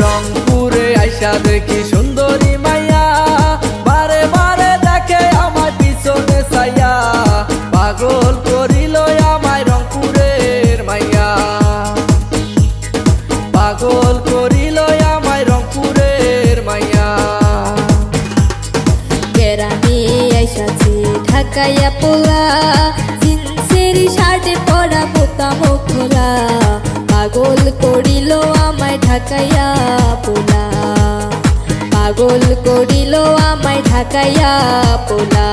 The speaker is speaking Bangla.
রংপুরে আইসা দেখি সুন্দরী মাইয়া, বারে বারে দেখে আমার পিছনে ছাইয়া, পাগল করিল আমায় রংপুরের মাইয়া, পাগল করিল আমায় রংপুরের মাইয়া। গ্রামে আইসাছি ঢাকাইয়া পোলা, জিন্সের শার্টে পরা বোতাম খোলা, পাগল করিল আমায় ঢাকাইয়া পোলা, পাগল করিল আমায় ঢাকাইয়া পোলা।